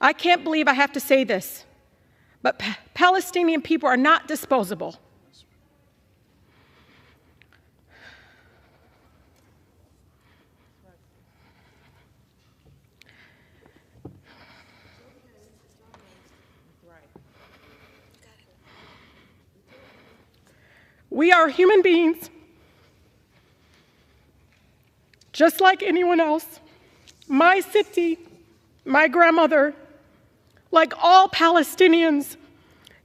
I can't believe I have to say this, but Palestinian people are not disposable. We are human beings, just like anyone else. My city, my grandmother, like all Palestinians,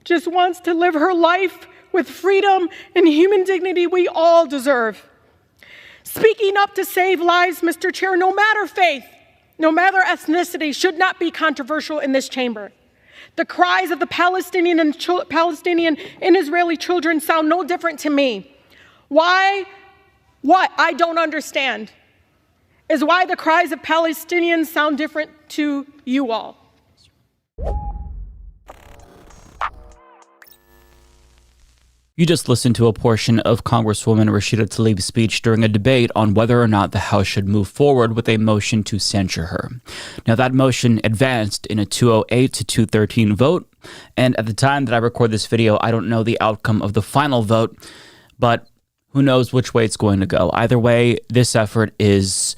just wants to live her life with freedom and human dignity we all deserve. Speaking up to save lives, Mr. Chair, no matter faith, no matter ethnicity, should not be controversial in this chamber. The cries of the Palestinian and Israeli children sound no different to me. What I don't understand is why the cries of Palestinians sound different to you all. You just listened to a portion of Congresswoman Rashida Tlaib's speech during a debate on whether or not the House should move forward with a motion to censure her. Now, that motion advanced in a 208 to 213 vote, and at the time that I record this video, I don't know the outcome of the final vote, but who knows which way it's going to go. Either way, this effort is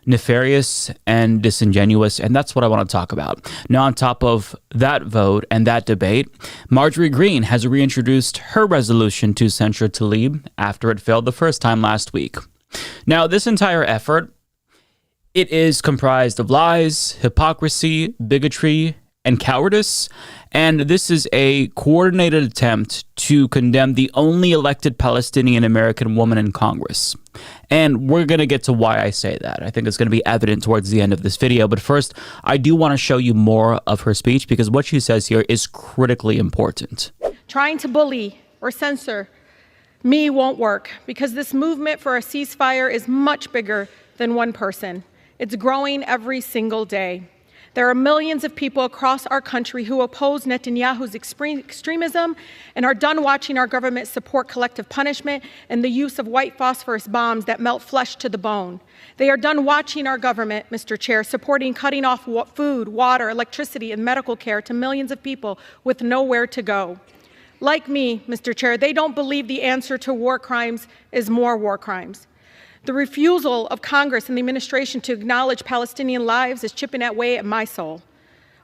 nefarious and disingenuous, and that's what I want to talk about. Now, on top of that vote and that debate, Marjorie Greene has reintroduced her resolution to censure Tlaib after it failed the first time last week. Now, this entire effort, it is comprised of lies, hypocrisy, bigotry, and cowardice, and this is a coordinated attempt to condemn the only elected Palestinian American woman in Congress. And we're going to get to why I say that. I think it's going to be evident towards the end of this video. But first, I do want to show you more of her speech because what she says here is critically important. Trying to bully or censor me won't work because this movement for a ceasefire is much bigger than one person. It's growing every single day. There are millions of people across our country who oppose Netanyahu's extremism and are done watching our government support collective punishment and the use of white phosphorus bombs that melt flesh to the bone. They are done watching our government, Mr. Chair, supporting cutting off food, water, electricity, and medical care to millions of people with nowhere to go. Like me, Mr. Chair, they don't believe the answer to war crimes is more war crimes. The refusal of Congress and the administration to acknowledge Palestinian lives is chipping away at my soul.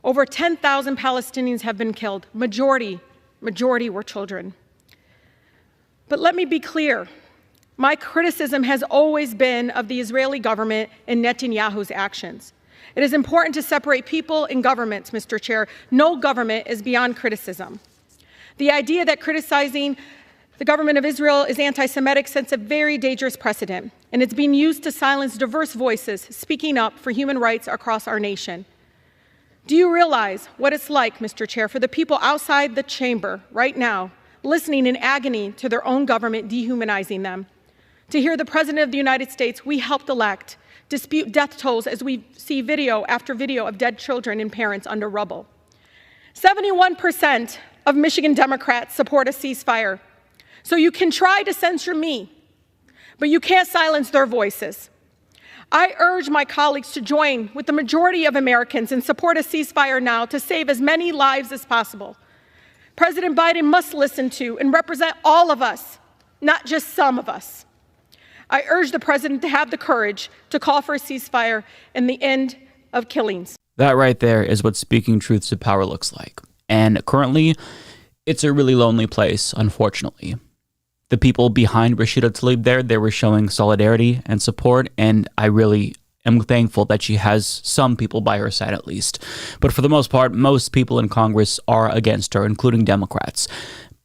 Over 10,000 Palestinians have been killed. Majority were children. But let me be clear. My criticism has always been of the Israeli government and Netanyahu's actions. It is important to separate people and governments, Mr. Chair. No government is beyond criticism. The idea that criticizing the government of Israel is anti-Semitic sets a very dangerous precedent, and it's being used to silence diverse voices speaking up for human rights across our nation. Do you realize what it's like, Mr. Chair, for the people outside the chamber right now, listening in agony to their own government dehumanizing them? To hear the President of the United States, we helped elect, dispute death tolls as we see video after video of dead children and parents under rubble. 71% of Michigan Democrats support a ceasefire. So you can try to censure me, but you can't silence their voices. I urge my colleagues to join with the majority of Americans and support a ceasefire now to save as many lives as possible. President Biden must listen to and represent all of us, not just some of us. I urge the president to have the courage to call for a ceasefire and the end of killings. That right there is what speaking truth to power looks like. And currently, it's a really lonely place, unfortunately. The people behind Rashida Tlaib they were showing solidarity and support, and I really am thankful that she has some people by her side at least. But for the most part, most people in Congress are against her, including Democrats.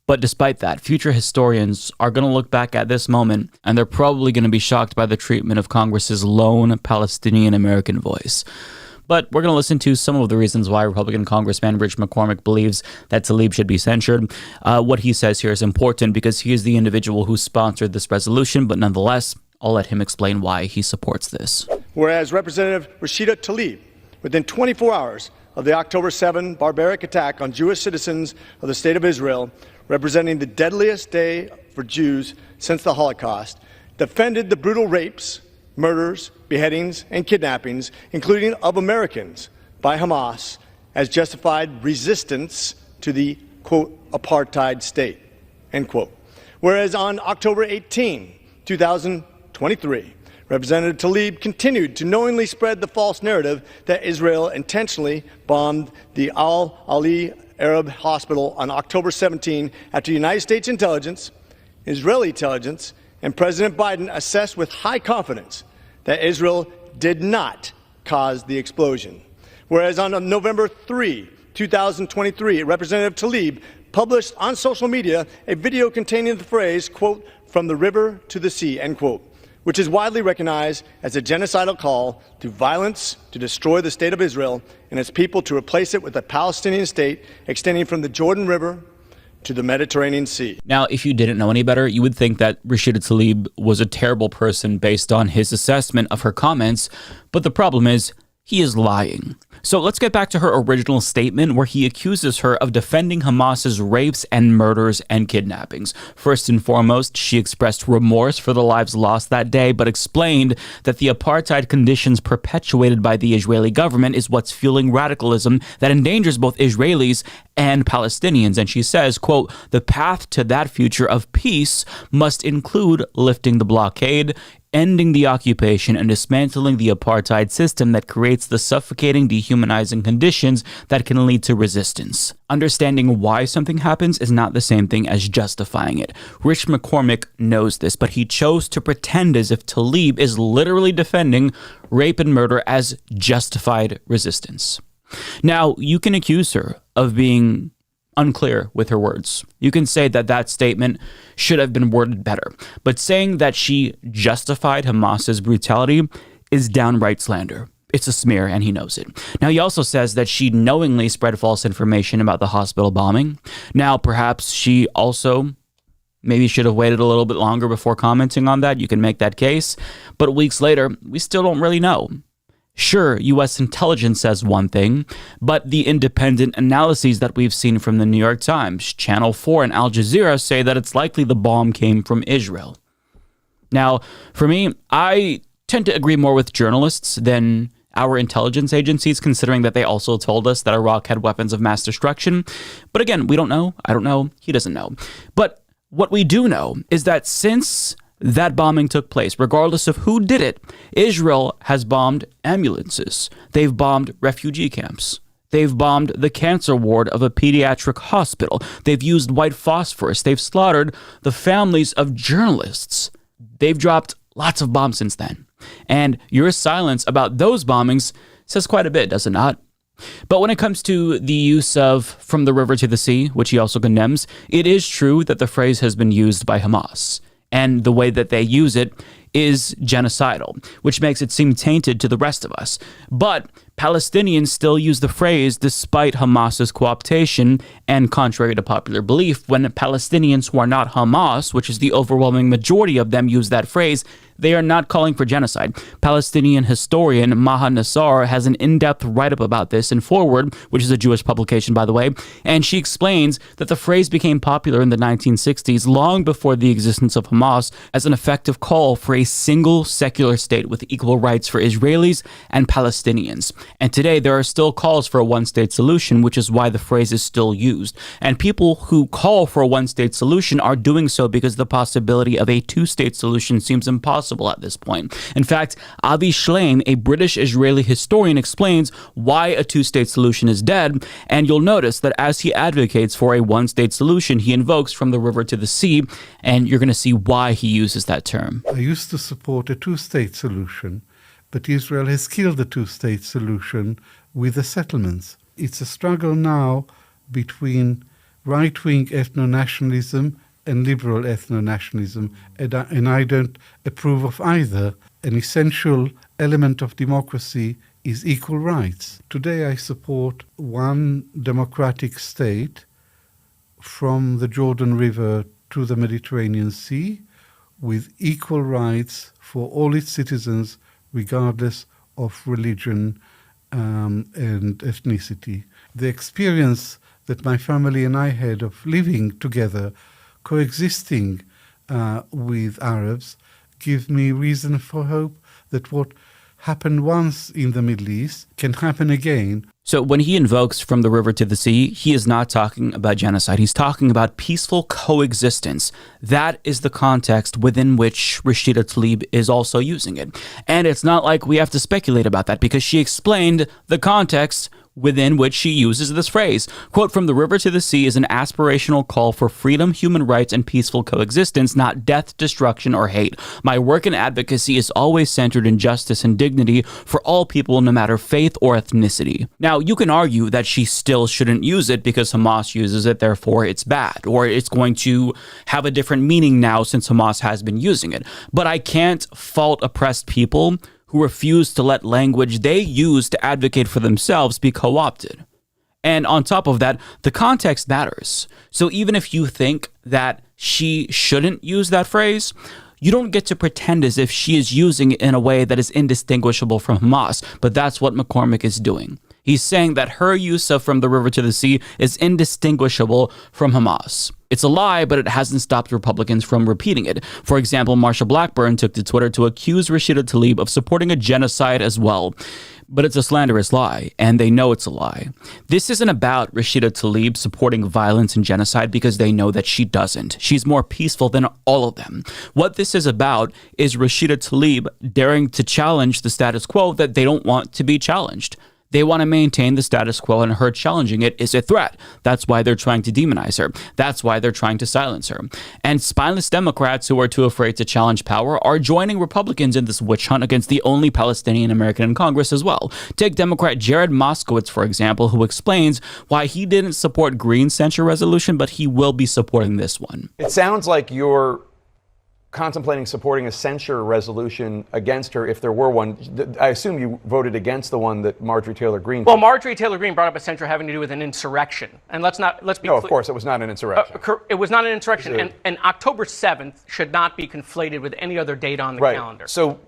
But despite that, future historians are going to look back at this moment, and they're probably going to be shocked by the treatment of Congress's lone Palestinian American voice. But we're going to listen to some of the reasons why Republican Congressman Rich McCormick believes that Tlaib should be censured. What he says here is important because he is the individual who sponsored this resolution, but nonetheless, I'll let him explain why he supports this. Whereas Representative Rashida Tlaib, within 24 hours of the October 7 barbaric attack on Jewish citizens of the State of Israel, representing the deadliest day for Jews since the Holocaust, defended the brutal rapes, murders, beheadings, and kidnappings, including of Americans, by Hamas as justified resistance to the, quote, apartheid state, end quote. Whereas on October 18, 2023, Representative Tlaib continued to knowingly spread the false narrative that Israel intentionally bombed the Al-Ali Arab Hospital on October 17 after United States intelligence, Israeli intelligence, and President Biden assessed with high confidence that Israel did not cause the explosion. Whereas on November 3, 2023, Representative Tlaib published on social media a video containing the phrase, quote, "from the river to the sea," end quote, which is widely recognized as a genocidal call to violence to destroy the state of Israel and its people, to replace it with a Palestinian state extending from the Jordan River to the Mediterranean Sea. Now, if you didn't know any better, you would think that Rashida Tlaib was a terrible person based on his assessment of her comments, but the problem is he is lying. So let's get back to her original statement where he accuses her of defending Hamas's rapes and murders and kidnappings. First and foremost, she expressed remorse for the lives lost that day, but explained that the apartheid conditions perpetuated by the Israeli government is what's fueling radicalism that endangers both Israelis and Palestinians. And she says, quote, "the path to that future of peace must include lifting the blockade, ending the occupation, and dismantling the apartheid system that creates the suffocating, dehumanizing conditions that can lead to resistance." Understanding why something happens is not the same thing as justifying it. Rich McCormick knows this, but he chose to pretend as if Tlaib is literally defending rape and murder as justified resistance. Now, you can accuse her of being unclear with her words. You can say that that statement should have been worded better, but saying that she justified Hamas's brutality is downright slander. It's a smear, and he knows it. Now, he also says that she knowingly spread false information about the hospital bombing. Now, perhaps she also maybe should have waited a little bit longer before commenting on that. You can make that case, but weeks later, we still don't really know. Sure, U.S. intelligence says one thing, but the independent analyses that we've seen from the New York Times, Channel 4, and Al Jazeera say that it's likely the bomb came from Israel. Now, for me, I tend to agree more with journalists than our intelligence agencies, considering that they also told us that Iraq had weapons of mass destruction. But again, we don't know. I don't know. He doesn't know. But what we do know is that since that bombing took place, regardless of who did it, Israel has bombed ambulances. They've bombed refugee camps. They've bombed the cancer ward of a pediatric hospital. They've used white phosphorus. They've slaughtered the families of journalists. They've dropped lots of bombs since then. And your silence about those bombings says quite a bit, does it not? But when it comes to the use of "from the river to the sea," which he also condemns, it is true that the phrase has been used by Hamas. And the way that they use it is genocidal, which makes it seem tainted to the rest of us. But Palestinians still use the phrase despite Hamas's co-optation, and contrary to popular belief, when Palestinians who are not Hamas, which is the overwhelming majority of them, use that phrase, they are not calling for genocide. Palestinian historian Maha Nassar has an in-depth write-up about this in Forward, which is a Jewish publication, by the way, and she explains that the phrase became popular in the 1960s, long before the existence of Hamas, as an effective call for a single secular state with equal rights for Israelis and Palestinians. And today, there are still calls for a one-state solution, which is why the phrase is still used. And people who call for a one-state solution are doing so because the possibility of a two-state solution seems impossible at this point. In fact, Avi Shleim, a British-Israeli historian, explains why a two-state solution is dead, and you'll notice that as he advocates for a one-state solution, he invokes "from the river to the sea," and you're going to see why he uses that term. I used to support a two-state solution, but Israel has killed the two-state solution with the settlements. It's a struggle now between right-wing ethno-nationalism and liberal ethno-nationalism, and I don't approve of either. An essential element of democracy is equal rights. Today I support one democratic state from the Jordan River to the Mediterranean Sea, with equal rights for all its citizens, regardless of religion and ethnicity. The experience that my family and I had of living together, coexisting with Arabs, gives me reason for hope that what happened once in the Middle East can happen again. So when he invokes from the river to the sea, he is not talking about genocide. He's talking about peaceful coexistence. That is the context within which Rashida Tlaib is also using it. And it's not like we have to speculate about that because she explained the context within which she uses this phrase. Quote, "From the river to the sea is an aspirational call for freedom, human rights, and peaceful coexistence, not death, destruction, or hate. My work and advocacy is always centered in justice and dignity for all people, no matter faith or ethnicity." Now, you can argue that she still shouldn't use it because Hamas uses it, therefore it's bad, or it's going to have a different meaning now since Hamas has been using it. But I can't fault oppressed people who refuse to let language they use to advocate for themselves be co-opted. And on top of that, the context matters. So even if you think that she shouldn't use that phrase, you don't get to pretend as if she is using it in a way that is indistinguishable from Hamas. But that's what McCormick is doing. He's saying that her use of "from the river to the sea" is indistinguishable from Hamas. It's a lie, but it hasn't stopped Republicans from repeating it. For example, Marsha Blackburn took to Twitter to accuse Rashida Tlaib of supporting a genocide as well. But it's a slanderous lie, and they know it's a lie. This isn't about Rashida Tlaib supporting violence and genocide because they know that she doesn't. She's more peaceful than all of them. What this is about is Rashida Tlaib daring to challenge the status quo that they don't want to be challenged. They want to maintain the status quo, and her challenging it is a threat. That's why they're trying to demonize her. That's why they're trying to silence her. And spineless Democrats who are too afraid to challenge power are joining Republicans in this witch hunt against the only Palestinian American in Congress as well. Take Democrat Jared Moskowitz, for example, who explains why he didn't support Green's censure resolution, but he will be supporting this one. It sounds like you're contemplating supporting a censure resolution against her if there were one. I assume you voted against the one that Marjorie Taylor Greene. Well, Marjorie Taylor Greene brought up a censure having to do with an insurrection, and let's be no, of course, it was not an insurrection. It was not an insurrection, and October 7th should not be conflated with any other date on the calendar. So,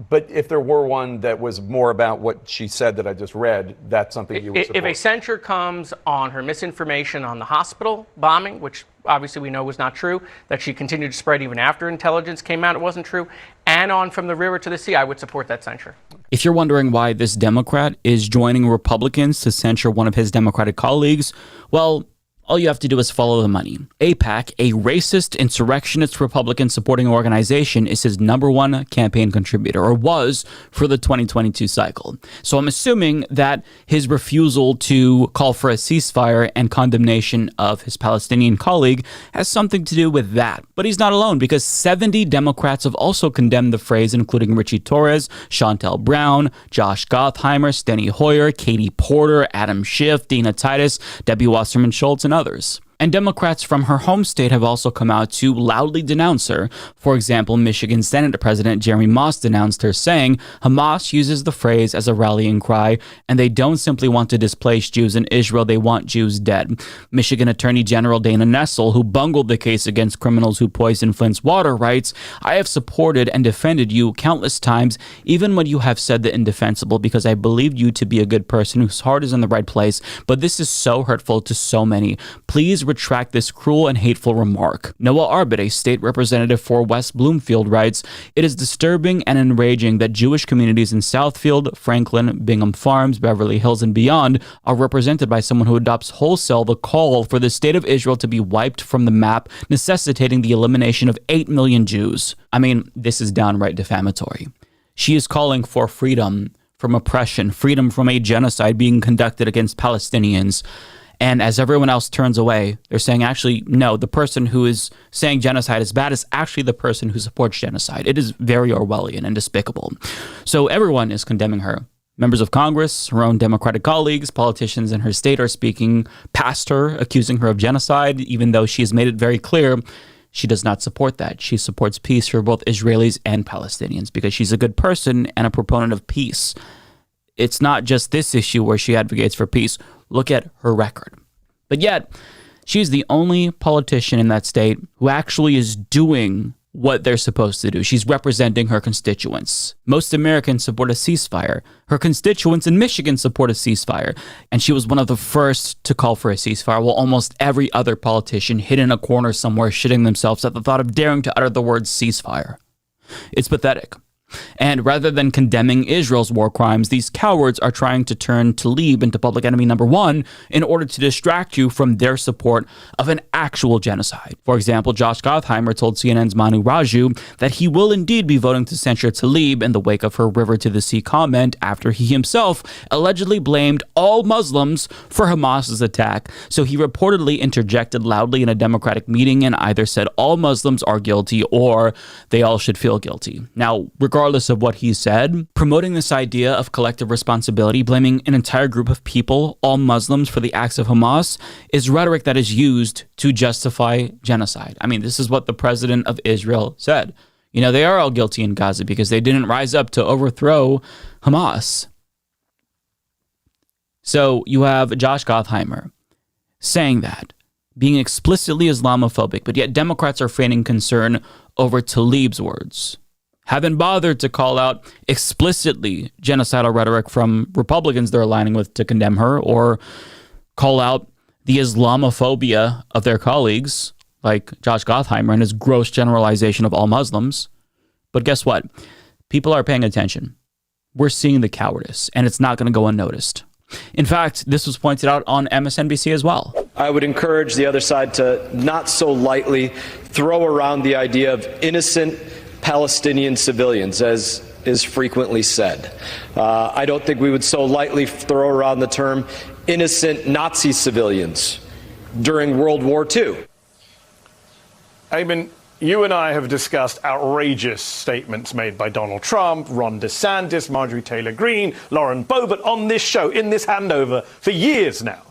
but if there were one that was more about what she said that I just read, that's something you would support. If a censure comes on her misinformation on the hospital bombing, which obviously we know was not true, that she continued to spread even after intelligence came out, it wasn't true, and on "from the river to the sea," I would support that censure. If you're wondering why this Democrat is joining Republicans to censure one of his Democratic colleagues, well, all you have to do is follow the money. AIPAC, a racist, insurrectionist Republican supporting organization, is his #1 campaign contributor, or was for the 2022 cycle. So I'm assuming that his refusal to call for a ceasefire and condemnation of his Palestinian colleague has something to do with that. But he's not alone, because 70 Democrats have also condemned the phrase, including Richie Torres, Shontel Brown, Josh Gottheimer, Steny Hoyer, Katie Porter, Adam Schiff, Dina Titus, Debbie Wasserman Schultz, and others. And Democrats from her home state have also come out to loudly denounce her. For example, Michigan Senate President Jeremy Moss denounced her, saying Hamas uses the phrase as a rallying cry, and they don't simply want to displace Jews in Israel, they want Jews dead. Michigan Attorney General Dana Nessel, who bungled the case against criminals who poisoned Flint's water, writes, "I have supported and defended you countless times, even when you have said the indefensible, because I believed you to be a good person whose heart is in the right place, but this is so hurtful to so many. Please retract this cruel and hateful remark." Noah Arbit, a state representative for West Bloomfield, writes, "It is disturbing and enraging that Jewish communities in Southfield, Franklin, Bingham Farms, Beverly Hills, and beyond are represented by someone who adopts wholesale the call for the state of Israel to be wiped from the map, necessitating the elimination of 8 million Jews." I mean, this is downright defamatory. She is calling for freedom from oppression, freedom from a genocide being conducted against Palestinians. And as everyone else turns away, they're saying, actually, no, the person who is saying genocide is bad is actually the person who supports genocide. It is very Orwellian and despicable. So everyone is condemning her. Members of Congress, her own Democratic colleagues, politicians in her state are speaking past her, accusing her of genocide, even though she has made it very clear she does not support that. She supports peace for both Israelis and Palestinians because she's a good person and a proponent of peace. It's not just this issue where she advocates for peace. Look at her record. But yet, she's the only politician in that state who actually is doing what they're supposed to do. She's representing her constituents. Most Americans support a ceasefire. Her constituents in Michigan support a ceasefire. And she was one of the first to call for a ceasefire, while almost every other politician hid in a corner somewhere shitting themselves at the thought of daring to utter the word ceasefire. It's pathetic. And rather than condemning Israel's war crimes, these cowards are trying to turn Tlaib into public enemy number one in order to distract you from their support of an actual genocide. For example, Josh Gottheimer told CNN's Manu Raju that he will indeed be voting to censure Tlaib in the wake of her River to the Sea comment after he himself allegedly blamed all Muslims for Hamas's attack. So he reportedly interjected loudly in a Democratic meeting and either said all Muslims are guilty or they all should feel guilty. Now, regardless of what he said, promoting this idea of collective responsibility, blaming an entire group of people, all Muslims, for the acts of Hamas is rhetoric that is used to justify genocide. I mean, this is what the president of Israel said. You know, they are all guilty in Gaza because they didn't rise up to overthrow Hamas. So you have Josh Gottheimer saying that, being explicitly Islamophobic, but yet Democrats are feigning concern over Tlaib's words. Haven't bothered to call out explicitly genocidal rhetoric from Republicans they're aligning with to condemn her, or call out the Islamophobia of their colleagues, like Josh Gottheimer and his gross generalization of all Muslims. But guess what? People are paying attention. We're seeing the cowardice, and it's not going to go unnoticed. In fact, this was pointed out on MSNBC as well. I would encourage the other side to not so lightly throw around the idea of innocent Palestinian civilians, as is frequently said. I don't think we would so lightly throw around the term innocent Nazi civilians during World War II. Ayman, you and I have discussed outrageous statements made by Donald Trump, Ron DeSantis, Marjorie Taylor Greene, Lauren Boebert on this show, in this handover, for years now.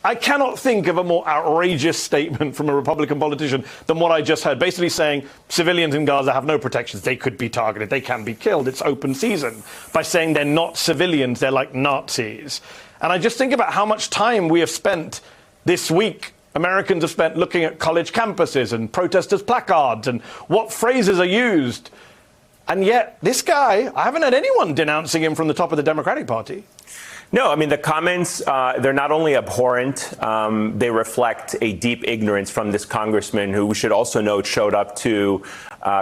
I cannot think of a more outrageous statement from a Republican politician than what I just heard, basically saying civilians in Gaza have no protections. They could be targeted. They can be killed. It's open season. By saying they're not civilians, they're like Nazis. And I just think about how much time we have spent this week, Americans have spent looking at college campuses and protesters' placards and what phrases are used. And yet, this guy, I haven't had anyone denouncing him from the top of the Democratic Party. No, I mean, the comments, they're not only abhorrent, they reflect a deep ignorance from this congressman who we should also note showed up to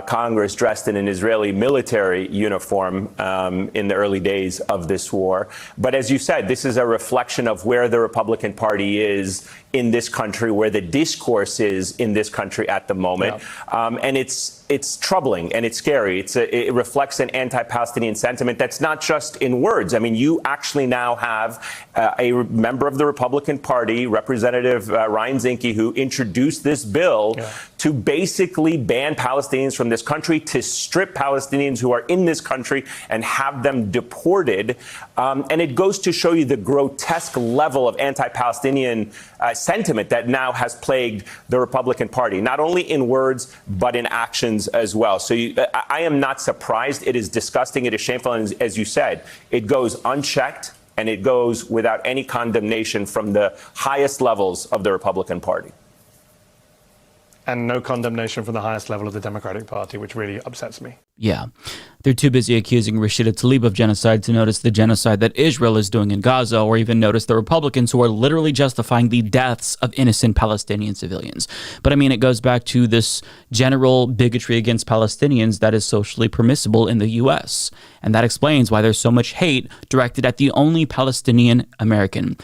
Congress dressed in an Israeli military uniform in the early days of this war. But as you said, this is a reflection of where the Republican Party is in this country, where the discourse is in this country at the moment. Yeah. And it's troubling and it's scary. It reflects an anti-Palestinian sentiment that's not just in words. I mean, you actually now have a member of the Republican Party, Representative Ryan Zinke, who introduced this bill to basically ban Palestinians from this country, to strip Palestinians who are in this country and have them deported. And it goes to show you the grotesque level of anti-Palestinian sentiment that now has plagued the Republican Party, not only in words, but in actions as well. So I am not surprised. It is disgusting. It is shameful. And as you said, it goes unchecked and it goes without any condemnation from the highest levels of the Republican Party. And no condemnation from the highest level of the Democratic Party, which really upsets me. Yeah. They're too busy accusing Rashida Tlaib of genocide to notice the genocide that Israel is doing in Gaza, or even notice the Republicans who are literally justifying the deaths of innocent Palestinian civilians. But I mean, it goes back to this general bigotry against Palestinians that is socially permissible in the U.S. And that explains why there's so much hate directed at the only Palestinian American.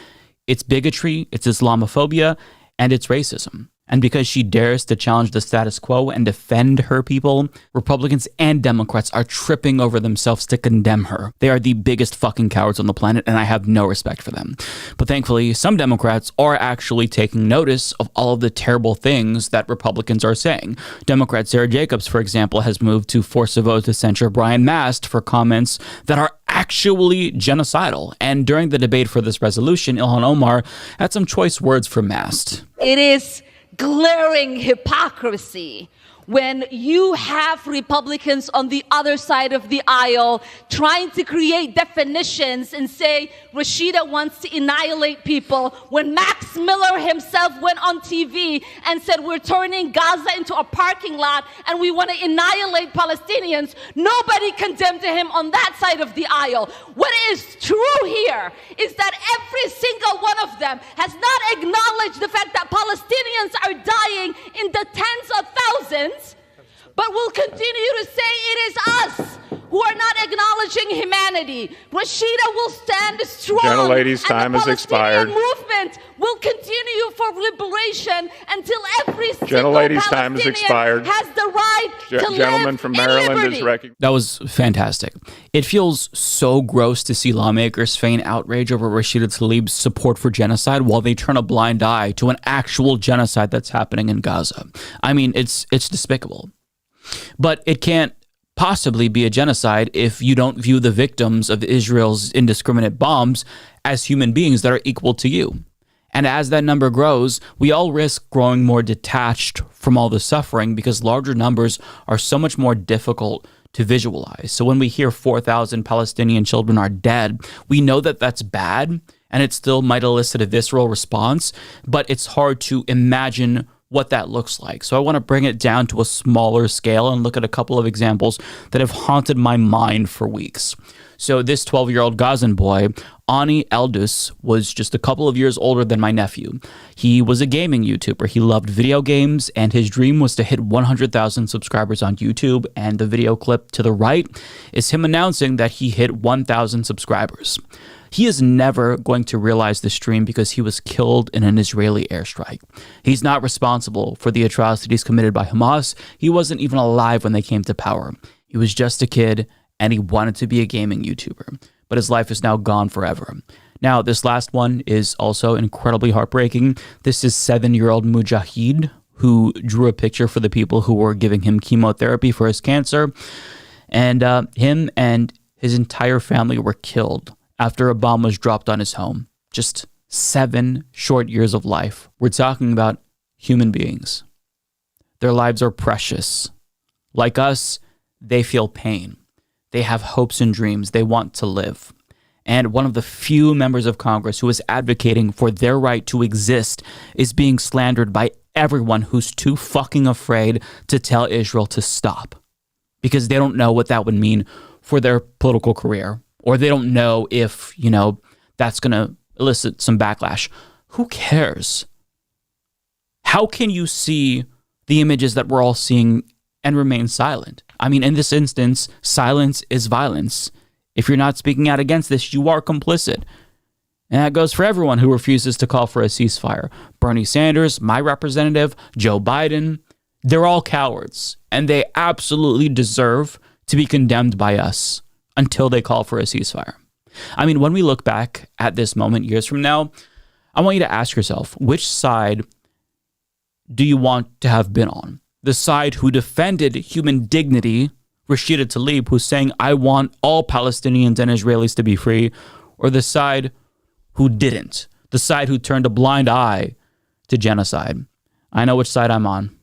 It's bigotry, it's Islamophobia, and it's racism. And because she dares to challenge the status quo and defend her people, Republicans and Democrats are tripping over themselves to condemn her. They are the biggest fucking cowards on the planet, and I have no respect for them. But thankfully, some Democrats are actually taking notice of all of the terrible things that Republicans are saying. Democrat Sarah Jacobs, for example, has moved to force a vote to censure Brian Mast for comments that are actually genocidal. And during the debate for this resolution, Ilhan Omar had some choice words for Mast. It is glaring hypocrisy when you have Republicans on the other side of the aisle trying to create definitions and say Rashida wants to annihilate people, when Max Miller himself went on TV and said we're turning Gaza into a parking lot and we want to annihilate Palestinians. Nobody condemned him on that side of the aisle. What is true here is that every single one of them has not acknowledged the fact that Palestinians are dying in the tens of thousands, but will continue to say it is us who are not acknowledging humanity. Rashida will stand strong. Gentlelady's time has expired. The movement will continue for liberation until every single Gentlelady's time has expired. has the right to Gentleman live from in Maryland liberty. is recognized. That was fantastic. It feels so gross to see lawmakers feign outrage over Rashida Tlaib's support for genocide while they turn a blind eye to an actual genocide that's happening in Gaza. I mean, it's despicable. But it can't possibly be a genocide if you don't view the victims of Israel's indiscriminate bombs as human beings that are equal to you. And as that number grows, we all risk growing more detached from all the suffering because larger numbers are so much more difficult to visualize. So when we hear 4,000 Palestinian children are dead, we know that that's bad, and it still might elicit a visceral response, but it's hard to imagine what that looks like. So I want to bring it down to a smaller scale and look at a couple of examples that have haunted my mind for weeks. So this 12-year-old Gazan boy, Ani Eldus, was just a couple of years older than my nephew. He was a gaming YouTuber. He loved video games, and his dream was to hit 100,000 subscribers on YouTube, and the video clip to the right is him announcing that he hit 1,000 subscribers. He is never going to realize this dream because he was killed in an Israeli airstrike. He's not responsible for the atrocities committed by Hamas. He wasn't even alive when they came to power. He was just a kid, and he wanted to be a gaming YouTuber. But his life is now gone forever. Now, this last one is also incredibly heartbreaking. This is 7-year-old Mujahid, who drew a picture for the people who were giving him chemotherapy for his cancer. And him and his entire family were killed after a bomb was dropped on his home. Just 7 short years of life. We're talking about human beings. Their lives are precious. Like us, they feel pain. They have hopes and dreams. They want to live. And one of the few members of Congress who is advocating for their right to exist is being slandered by everyone who's too fucking afraid to tell Israel to stop. Because they don't know what that would mean for their political career. Or they don't know if, that's going to elicit some backlash. Who cares? How can you see the images that we're all seeing and remain silent? I mean, in this instance, silence is violence. If you're not speaking out against this, you are complicit. And that goes for everyone who refuses to call for a ceasefire. Bernie Sanders, my representative, Joe Biden, they're all cowards. And they absolutely deserve to be condemned by us until they call for a ceasefire. I mean, when we look back at this moment years from now, I want you to ask yourself, which side do you want to have been on? The side who defended human dignity, Rashida Tlaib, who's saying, I want all Palestinians and Israelis to be free, or the side who didn't, the side who turned a blind eye to genocide? I know which side I'm on.